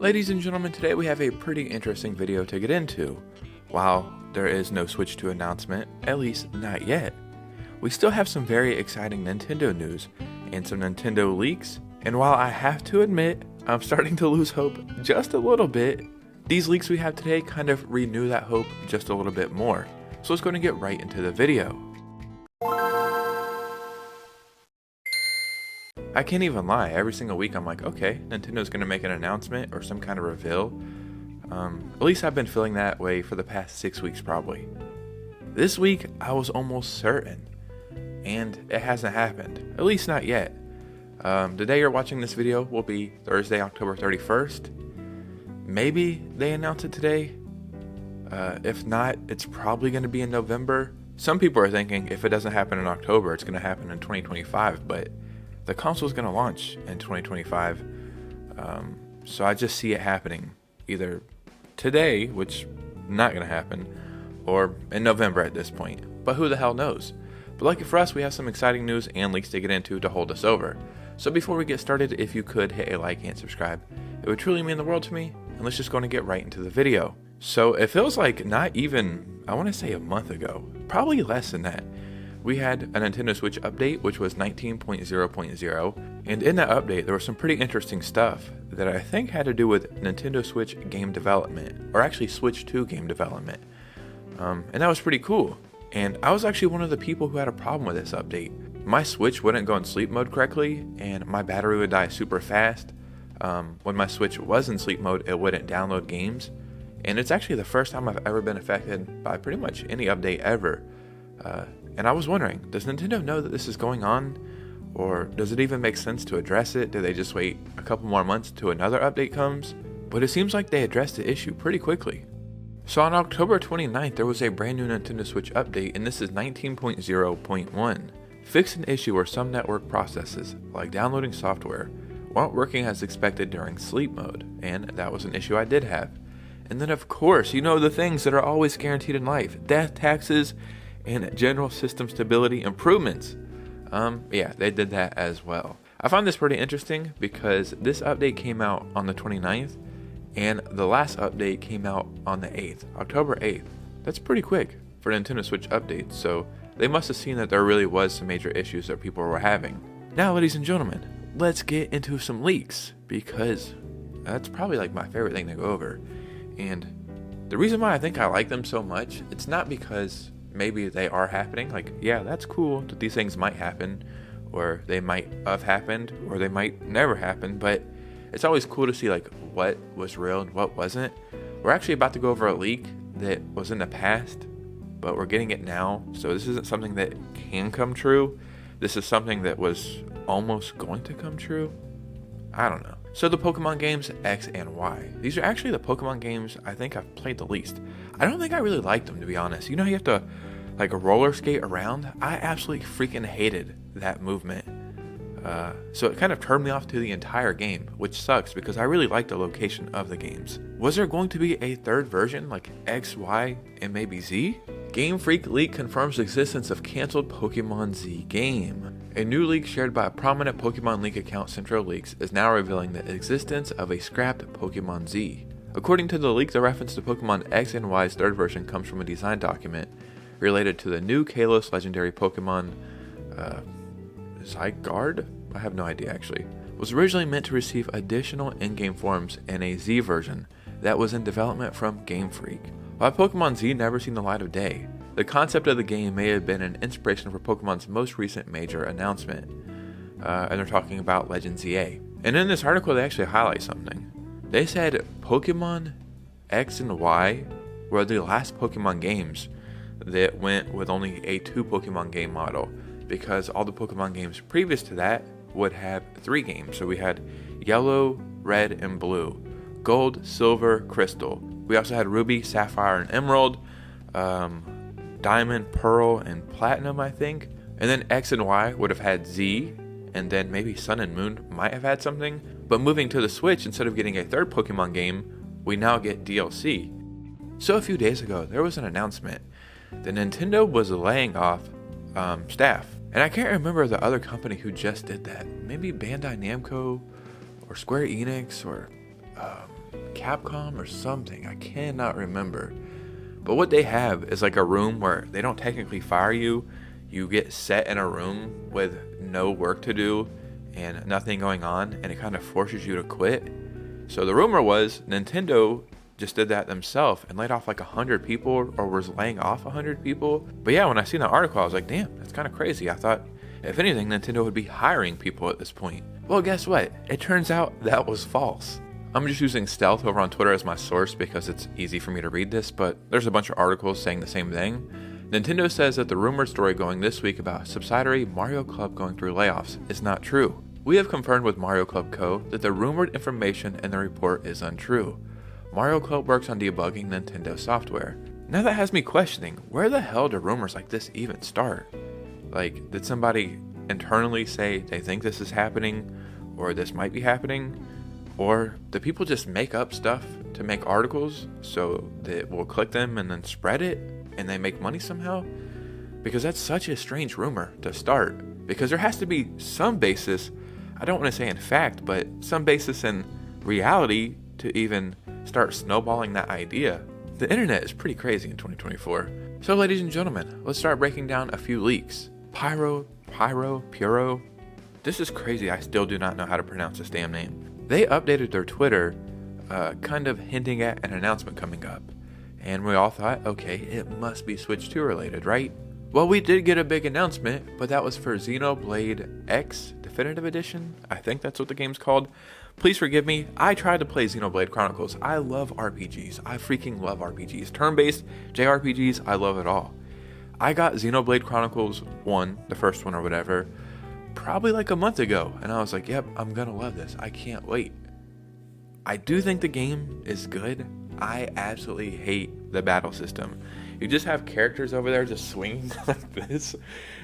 Ladies and gentlemen, today we have a pretty interesting video to get into. While there is no Switch 2 announcement, at least not yet, we still have some very exciting Nintendo news and some Nintendo leaks, and while I have to admit, I'm starting to lose hope just a little bit, these leaks we have today kind of renew that hope just a little bit more. So let's go and get right into the video. I can't even lie, every single week I'm like, okay, Nintendo's gonna make an announcement or some kind of reveal. At least I've been feeling that way for the past 6 weeks probably. This week I was almost certain, and it hasn't happened, at least not yet. The day you're watching this video will be Thursday, October 31st. Maybe they announce it today. If not, it's probably gonna be in November. Some people are thinking if it doesn't happen in October, it's gonna happen in 2025, but the console is going to launch in 2025, so I just see it happening either today, which not going to happen, or in November at this point, but who the hell knows. But lucky for us, we have some exciting news and leaks to get into to hold us over. So before we get started, if you could hit a like and subscribe, it would truly mean the world to me, and let's just go and get right into the video. So it feels like not even, I want to say a month ago, probably less than that, we had a Nintendo Switch update, which was 19.0.0, and in that update there was some pretty interesting stuff that I think had to do with Nintendo Switch game development, or actually Switch 2 game development, and that was pretty cool. And I was actually one of the people who had a problem with this update. My Switch wouldn't go in sleep mode correctly, and my battery would die super fast. When my Switch was in sleep mode, it wouldn't download games, and it's actually the first time I've ever been affected by pretty much any update ever. And I was wondering, does Nintendo know that this is going on? Or does it even make sense to address it? Do they just wait a couple more months till another update comes? But it seems like they addressed the issue pretty quickly. So on October 29th, there was a brand new Nintendo Switch update, and this is 19.0.1. Fixed an issue where some network processes, like downloading software, weren't working as expected during sleep mode, and that was an issue I did have. And then of course, you know the things that are always guaranteed in life: death, taxes, and general system stability improvements. Yeah, they did that as well. I find this pretty interesting because this update came out on the 29th and the last update came out on the 8th, October 8th. That's pretty quick for Nintendo Switch updates, so they must have seen that there really was some major issues that people were having. Now, ladies and gentlemen, let's get into some leaks, because that's probably like my favorite thing to go over. And the reason why I think I like them so much, it's not because maybe they are happening, like, yeah, that's cool that these things might happen, or they might have happened, or they might never happen, but it's always cool to see like what was real and what wasn't. We're actually about to go over a leak that was in the past, but we're getting it now, so this isn't something that can come true. This is something that was almost going to come true. I don't know. So the Pokemon games X and Y. These are actually the Pokemon games I think I've played the least. I don't think I really liked them, to be honest. You know how you have to like roller skate around? I absolutely freaking hated that movement. So it kind of turned me off to the entire game, which sucks because I really like the location of the games. Was there going to be a third version like X, Y, and maybe Z? Game Freak leak confirms existence of cancelled Pokemon Z game. A new leak shared by a prominent Pokemon Leak account, Central Leaks, is now revealing the existence of a scrapped Pokemon Z. According to the leak, the reference to Pokemon X and Y's third version comes from a design document related to the new Kalos legendary Pokemon, Zygarde? I have no idea actually. Was originally meant to receive additional in-game forms in a Z version that was in development from Game Freak. While Pokemon Z never seen the light of day, the concept of the game may have been an inspiration for Pokemon's most recent major announcement, and they're talking about Legend ZA. And in this article they actually highlight something. They said Pokemon X and Y were the last Pokemon games that went with only a 2 Pokemon game model, because all the Pokemon games previous to that would have 3 games. So we had Yellow, Red, and Blue, Gold, Silver, Crystal. We also had Ruby, Sapphire, and Emerald, Diamond, Pearl, and Platinum, I think. And then X and Y would have had Z, and then maybe Sun and Moon might have had something. But moving to the Switch, instead of getting a third Pokemon game, we now get DLC. So a few days ago, there was an announcement that Nintendo was laying off staff. And I can't remember the other company who just did that. Maybe Bandai Namco or Square Enix or Capcom or something. I cannot remember. But what they have is like a room where they don't technically fire you. You get set in a room with no work to do and nothing going on, and it kind of forces you to quit. So the rumor was Nintendo just did that themselves and laid off like 100 people, or was laying off 100 people. But yeah, when I seen that article, I was like, damn, that's kind of crazy. I thought, if anything, Nintendo would be hiring people at this point. Well, guess what? It turns out that was false. I'm just using Stealth over on Twitter as my source because it's easy for me to read this, but there's a bunch of articles saying the same thing. Nintendo says that the rumored story going this week about subsidiary Mario Club going through layoffs is not true. We have confirmed with Mario Club Co. that the rumored information in the report is untrue. Mario Club works on debugging Nintendo software. Now that has me questioning, where the hell do rumors like this even start? Like, did somebody internally say they think this is happening, or this might be happening? Or do people just make up stuff to make articles so that we'll click them and then spread it and they make money somehow? Because that's such a strange rumor to start, because there has to be some basis, I don't want to say in fact, but some basis in reality to even start snowballing that idea. The internet is pretty crazy in 2024. So ladies and gentlemen, let's start breaking down a few leaks. Puro. This is crazy, I still do not know how to pronounce this damn name. They updated their Twitter, kind of hinting at an announcement coming up. And we all thought, okay, it must be Switch 2 related, right? Well, we did get a big announcement, but that was for Xenoblade X Definitive Edition. I think that's what the game's called. Please forgive me, I tried to play Xenoblade Chronicles. I love RPGs. I freaking love RPGs. Turn-based JRPGs, I love it all. I got Xenoblade Chronicles 1, the first one or whatever, probably like a month ago, and I was like, yep, I'm gonna love this. I can't wait. I do think the game is good. I absolutely hate the battle system. You just have characters over there just swinging like this,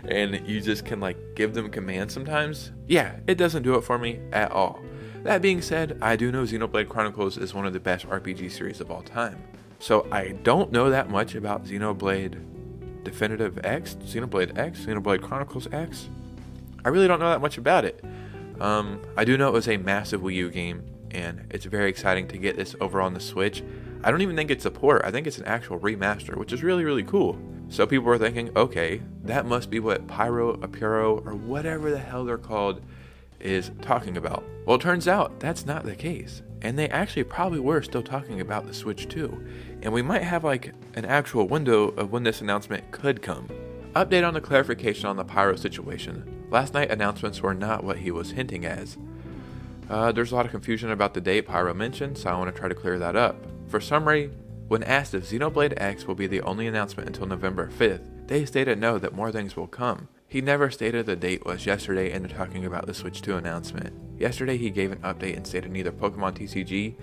and you just can like give them commands sometimes. Yeah, it doesn't do it for me at all. That being said, I do know Xenoblade Chronicles is one of the best RPG series of all time. So I don't know that much about Xenoblade Definitive X, Xenoblade X, Xenoblade Chronicles X. I really don't know that much about it. I do know it was a massive Wii U game, and it's very exciting to get this over on the Switch. I don't even think it's a port. I think it's an actual remaster, which is really, really cool. So people were thinking, okay, that must be what Puro, or whatever the hell they're called, is talking about. Well, it turns out that's not the case. And they actually probably were still talking about the Switch 2. And we might have like an actual window of when this announcement could come. Update on the clarification on the Pyro situation. Last night announcements were not what he was hinting as. There's a lot of confusion about the date Pyro mentioned, so I want to try to clear that up. For summary, when asked if Xenoblade X will be the only announcement until November 5th, they stated no, that more things will come. He never stated the date was yesterday and they're talking about the Switch 2 announcement. Yesterday he gave an update and stated neither Pokemon TCG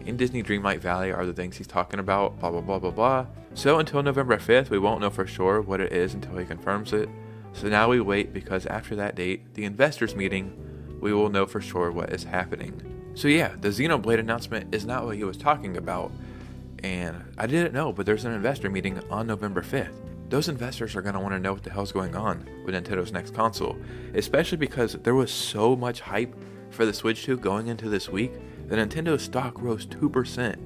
and Disney Dreamlight Valley are the things he's talking about, blah blah blah blah blah. So until November 5th we won't know for sure what it is until he confirms it. So now we wait, because after that date, the investors meeting, we will know for sure what is happening. So yeah, the Xenoblade announcement is not what he was talking about, and I didn't know, but there's an investor meeting on November 5th. Those investors are going to want to know what the hell's going on with Nintendo's next console, especially because there was so much hype for the Switch 2 going into this week that Nintendo's stock rose 2%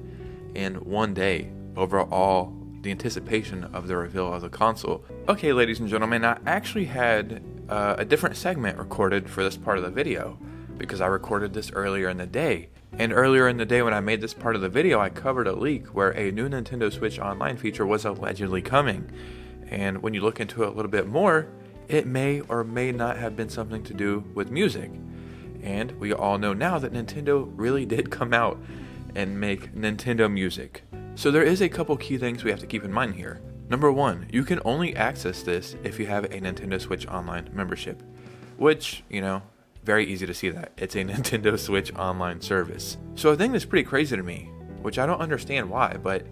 in one day over all the anticipation of the reveal of the console. Okay, ladies and gentlemen, I actually had a different segment recorded for this part of the video, because I recorded this earlier in the day. And earlier in the day when I made this part of the video, I covered a leak where a new Nintendo Switch Online feature was allegedly coming. And when you look into it a little bit more, it may or may not have been something to do with music. And we all know now that Nintendo really did come out and make Nintendo music. So there is a couple key things we have to keep in mind here. Number one, you can only access this if you have a Nintendo Switch Online membership, which, you know, very easy to see that. It's a Nintendo Switch Online service. So a thing that's pretty crazy to me, which I don't understand why, but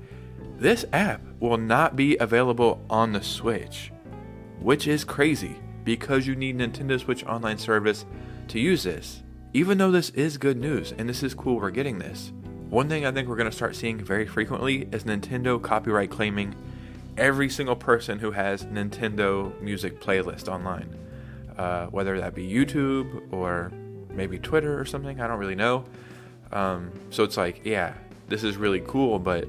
this app will not be available on the Switch, which is crazy because you need Nintendo Switch Online service to use this. Even though this is good news and this is cool we're getting this, one thing I think we're going to start seeing very frequently is Nintendo copyright claiming every single person who has Nintendo music playlist online. Whether that be YouTube or maybe Twitter or something, I don't really know. So it's like, yeah, this is really cool, but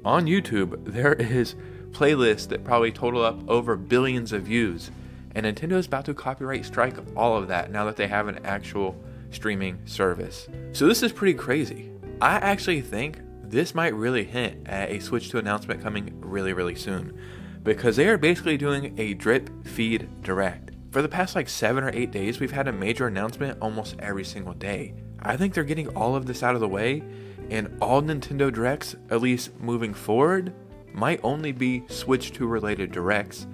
on YouTube, there is playlists that probably total up over billions of views. And Nintendo is about to copyright strike all of that now that they have an actual streaming service. So this is pretty crazy. I actually think this might really hint at a Switch 2 announcement coming really soon, because they are basically doing a drip feed direct. For the past like 7 or 8 days, we've had a major announcement almost every single day. I think they're getting all of this out of the way, and all Nintendo directs, at least moving forward, might only be Switch 2 related directs.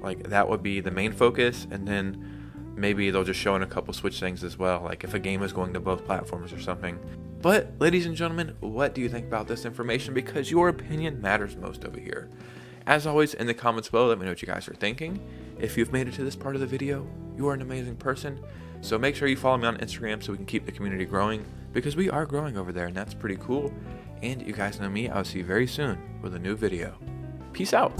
Like that would be the main focus, and then maybe they'll just show in a couple Switch things as well, like if a game is going to both platforms or something. But ladies and gentlemen, what do you think about this information? Because your opinion matters most over here. As always, in the comments below, let me know what you guys are thinking. If you've made it to this part of the video, you are an amazing person. So make sure you follow me on Instagram so we can keep the community growing, because we are growing over there and that's pretty cool. And you guys know me, I'll see you very soon with a new video. Peace out.